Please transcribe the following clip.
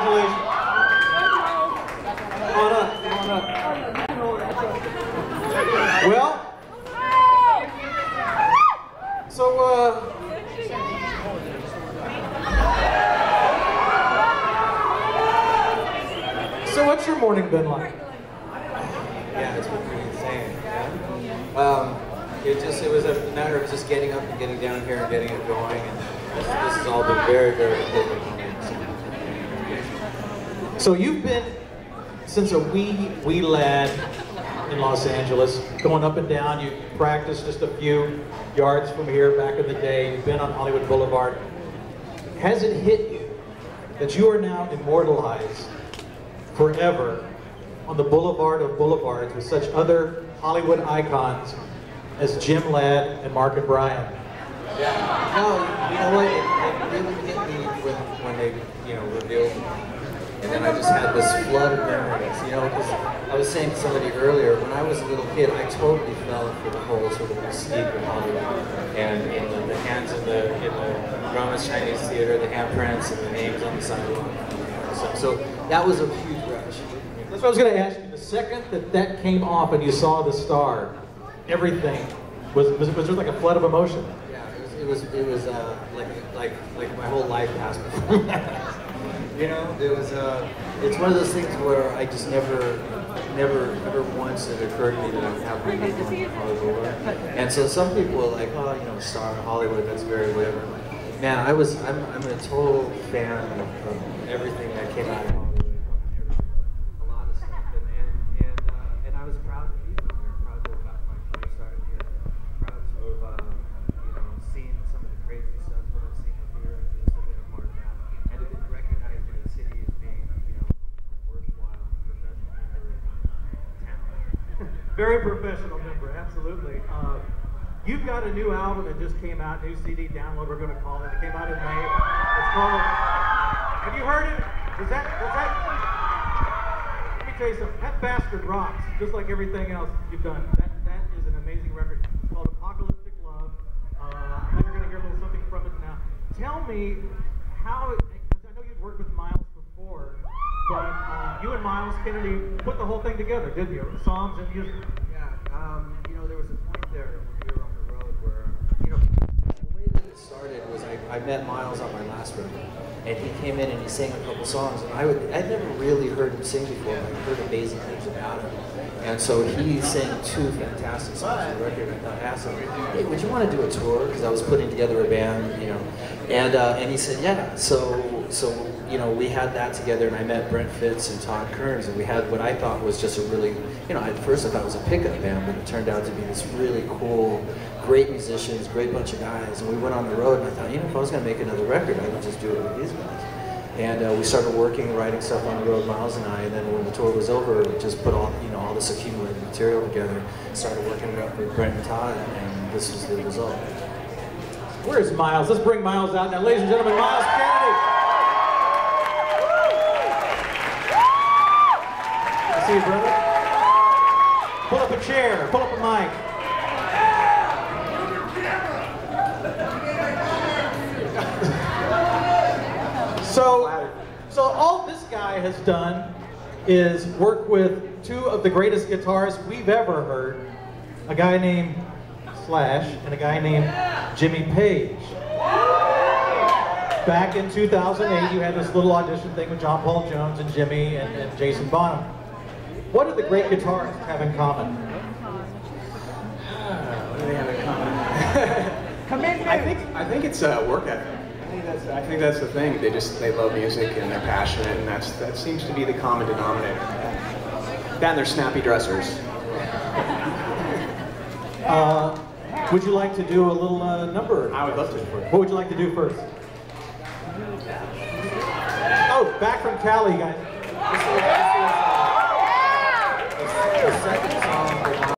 Congratulations. Come on up, come on up. Well, so what's your morning been like? Yeah, it's been pretty insane. Yeah. It was a matter of just getting up and getting down here and getting it going, and this has all been very, very quick. So you've been since a wee lad in Los Angeles, going up and down. You practiced just a few yards from here back in the day. You've been on Hollywood Boulevard. Has it hit you that you are now immortalized forever on the boulevard of boulevards with such other Hollywood icons as Jim Ladd and Mark and Brian? Yeah. No, you know what? It really hit me when they, revealed me. And then I just had this flood of memories, because I was saying to somebody earlier, when I was a little kid, I totally fell for the whole sort of mystique of Hollywood. And the hands in the Grauman's Chinese Theater, the handprints and the names on the sidewalk. So that was a huge rush. That's what I was going to ask you. The second that came off and you saw the star, everything was there like a flood of emotion? Yeah, it was like my whole life passed before that. It's one of those things where I just never once it occurred to me that I would have to be on Hollywood. And so some people are like, oh, star in Hollywood, that's very whatever. Man, I'm a total fan of everything that came out of Hollywood. A lot of stuff, and I was proud to be here, proud to have got my career started here, proud to have seen some of the crazy stuff that I've seen up here, and just been a part of that, and to be recognized in the city as being a worthwhile professional member of town. Very professional member, absolutely. You've got a new album that just came out, new CD download, we're going to call it. It came out in May. It's called, have you heard it? Does that, let me tell you something, that bastard rocks, just like everything else you've done. That is an amazing record. It's called Apocalyptic Love. I know you're going to hear a little something from it now. Tell me how, because I know you'd worked with Myles before, but you and Myles Kennedy put the whole thing together, didn't you? The songs and music. Yeah, there was a point there when we were on the road where, the way that it started was I met Myles on my last record, and he came in and he sang a couple songs, and I'd never really heard him sing before, but I heard amazing things about him. And so he sang two fantastic songs on the record, and I asked him, hey, would you want to do a tour? Because I was putting together a band, and he said, yeah. So we had that together, and I met Brent Fitz and Todd Kearns, and we had what I thought was just a really, at first I thought it was a pickup band, but it turned out to be this really cool, great musicians, great bunch of guys, and we went on the road, and I thought, if I was going to make another record, I would just do it with these guys. And we started writing stuff on the road, Myles and I, and then when the tour was over, we just put all this accumulated material together, started working it up with Brent and Todd, and this was the result. Where's Myles? Let's bring Myles out now. Ladies and gentlemen, Myles Kennedy. I see you, brother. Pull up a chair, pull up a mic. So all this guy has done is work with two of the greatest guitarists we've ever heard, a guy named Slash and a guy named Jimmy Page. Back in 2008, you had this little audition thing with John Paul Jones and Jimmy and Jason Bonham. What do the great guitarists have in common? What do they have in common? I think it's work ethic. I think that's the thing. They love music and they're passionate, and that seems to be the common denominator. That and they're snappy dressers. Would you like to do a little number? I would love to. What would you like to do first? Oh, back from Cali, guys. The second